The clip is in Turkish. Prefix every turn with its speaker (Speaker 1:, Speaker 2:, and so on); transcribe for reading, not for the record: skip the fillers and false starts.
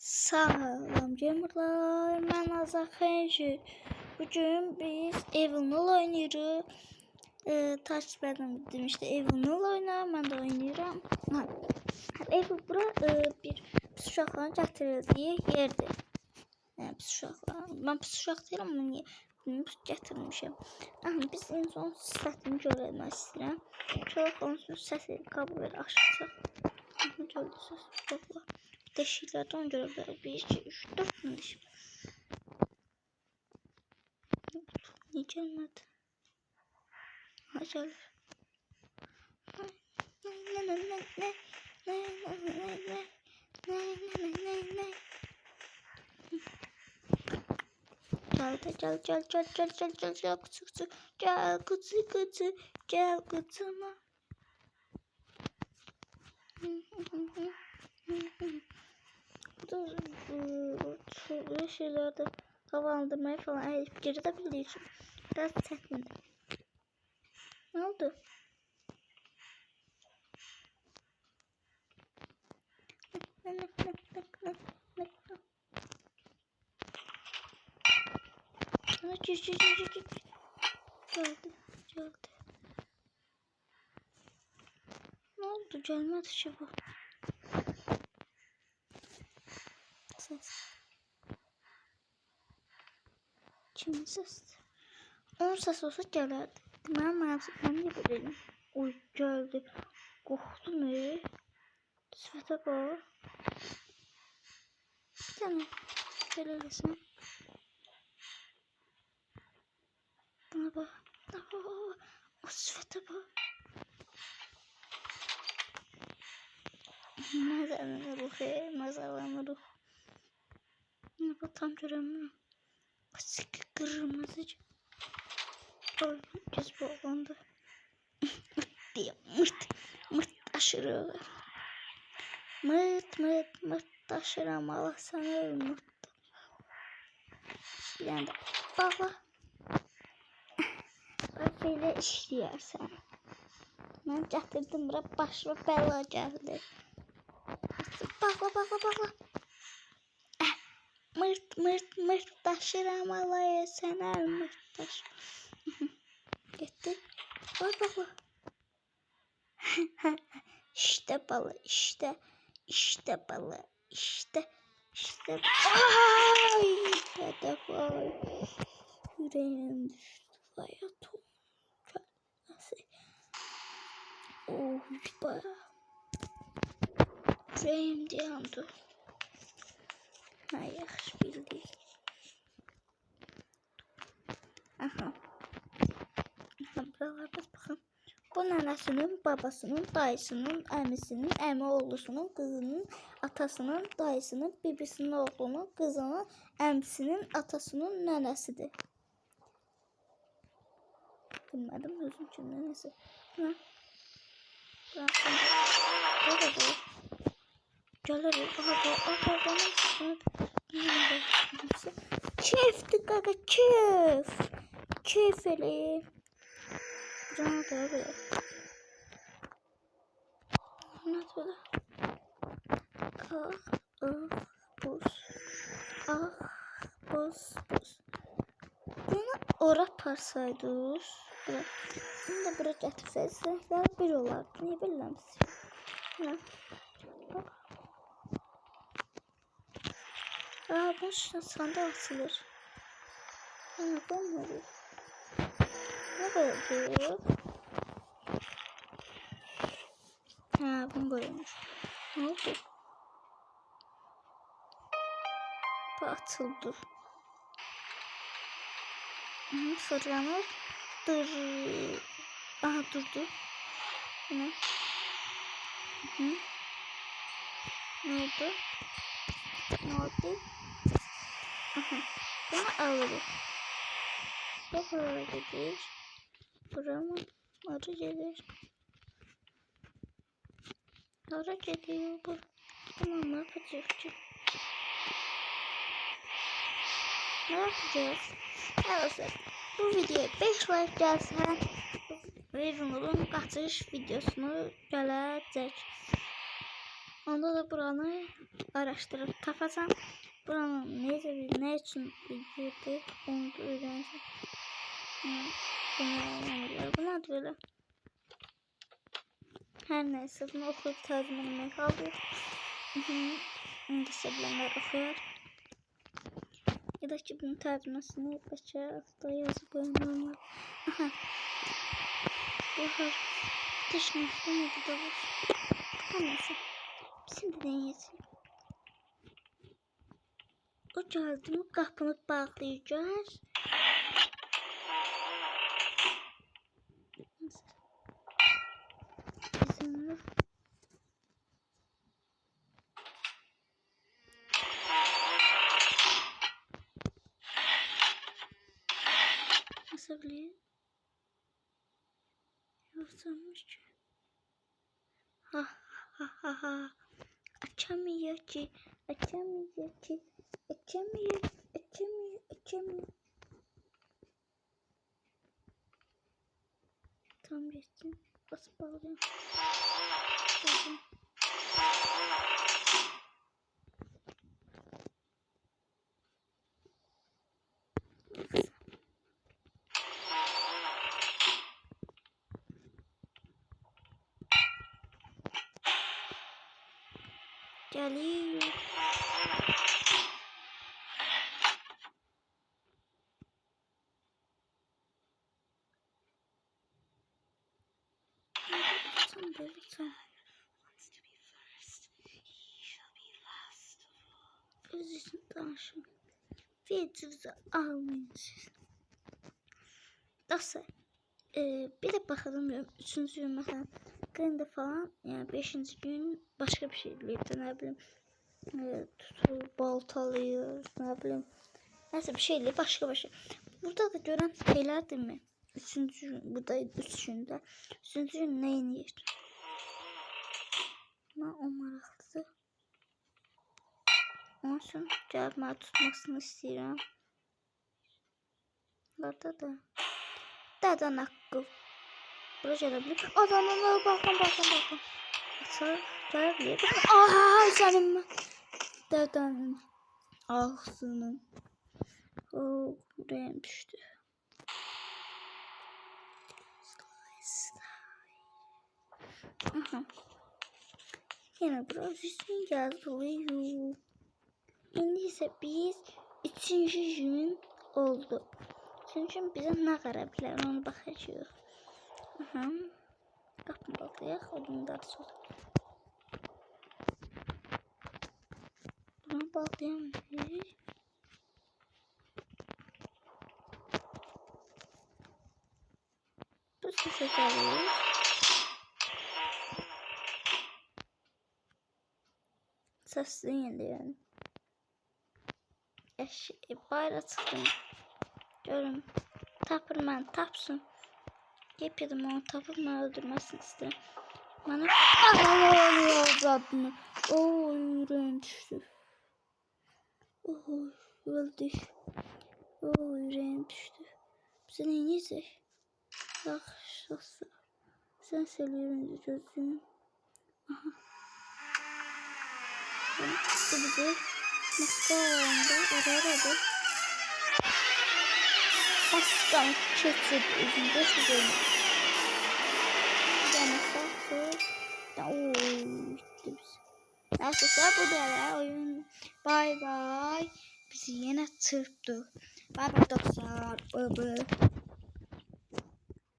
Speaker 1: Salam gamerlar, mən Azad Xənşir. Bugün biz Evil oynayırıq. Takip edin işte Evil oynar, mən də oynayıram. Evil bura bir pis uşaqların gətirildiyi yerdir. Yəni pis uşaqlar. Mən pis uşaq deyirəm, bunu gətirmişəm. Biz en son səsini görmək istəyirəm. Şöyle konuşun səsi kabul ver aşacaq. Gördünüz uşaqlar. Deşiklerden görebiliriz. 1, 2, 3, 4 tane deşik. Niye gelmedi? Ha gelir. Gel kutu. Gel kutu. Gel kutuma. Bu şeylerde havalandırmayı falan geri de biliyorsun. Biraz çekmedi. Ne oldu? Geldi. Ne oldu? Gelmedi ki bu. Ses. Kimin sesidir? Onun sesi olsa gələrdi. Mənim ayaqsızım niyə biləyim? Oy, gəldi. Qorxdum Sifətə bax. Bir tane belə eləsin. Buna bax. O sifətə bax. Məzəlanırıq. Bu tam göremiyorum. Sıkı kırmızı. Ay göz bağlandı. Diye mırt taşırıyor. Mırt taşıram Allah sana mırt. Bir anda bağla. Böyle işləyərsən. Mən gətirdim bura başıma bəla gəldi. Bağla. Mırt taşıram alaya sener mırt taş. Gitti. Bak. İşte balı işte balı işte. Ay hedef ay. Yüreğim düştü. Hayatım. Nasıl? Oh baya. Yüreğim yandı. Ay yaxşı bildik. Aha. Buralarda baxın. Bu nənəsinin, babasının, dayısının, əmisinin, əmi oğlusunun, qızının, atasının, dayısının, bibisinin oğlunun, qızının, əmisinin, atasının nənəsidir. Bilmədim özüm üçün nənəsi. Hə? Bıraxın. Burada. Gəlir. Keyfdir qaqa, keyf. Keyf eləyib. Canı da belə. Nədir belə? Buz. Bunu ora aparsaydınız. Bunu da bura gətirsəydiniz, bir olardı. Niyə bilirəm siz? Bak. Bunun üstüne sanda asılır. Ne koymuyoruz? Ne koyuyoruz? Bunu koymuş. Ne oldu? Bu atıldı. Fırlanır. Aha durdu. Ne? Ne oldu? Aha. Bunu alırız. Buraya gelir. Burama arı gelir. Arı geliyor bu. Tamam ne yapacağız? Ne yapacağız? Evet. Bu videoya 5 like gelse Raven'ın kaçış videosunu gələcək. Onda da buranı araştırıp tapacağım. Buranın ne için bir girdi onu da öğreneceğim. Bu ne böyle? Her neyse bunu okuyup tercüme kaldı. İngilizce bilenler okuyor. Ya da ki bunun tercümesini yapacağız. Da yazıp oynuyorlar. Aha. Bahar. Dış nokta mı bu da var? Her neyse. Bizim de deneyelim. O geldi mi kapını bağlayacağız. Bizim nasıl bileyim? Yoksamış ki. Ha ha ha ha. Açamıyor ki. Açamıyor ki. Açamıyor. Açamıyor. Açamıyor. Tam geçtim. Basıp bağlayayım. Bakın. Geliyor. Lütfen. Özüsün tanışım. Fiyatınızı almayın siz. Nasıl? Bir de bakalım 3. gün mesela günde falan yani 5. gün başka bir şey bilip de ne bileyim baltalıyor ne bileyim neyse bir şeyle başka bir şey. Burada da gören şeyler değil mi? 3. gün burada 3 günde 3. gün neyin yer? Ben o maraklısı. Onun için cevabımı tutmasını istiyorum. Burada da dadan hakkı. Buraya gelebilir. Adamına bakın. Açar gelebilir. Aha canım. Dadan ağzının. O buraya düştü. Aha. Yine biraz üstün yazılıyor. Şimdi ise biz 3. gün oldu. Çünkü bize ne kadar bilir onu bakacağız. Aha. Kapını baklayaq, onu da açalım. Bunu bağlayamayız. Bu sese geliyor. Sesli yani. Bayra çıktım. Görüm. Tapır ben tapsın. Yapıyordum onu tapır ben öldürmesini istedim. Bana oluyor zadını. Oo yüreğim düştü. Oo öldük. Oo yüreğim düştü. Bize neyse. Yaxşısı. Sen söylüyorum gözüm. Aha. Bu bize maskalarında aradı. Aslan keçib özündə sözüm. Bir dənə saxır. Ooo gitti biz. Neyse bu da oyun. Bye bye. Bizi yine çırptı. Bye bye dostlar. Bye bye.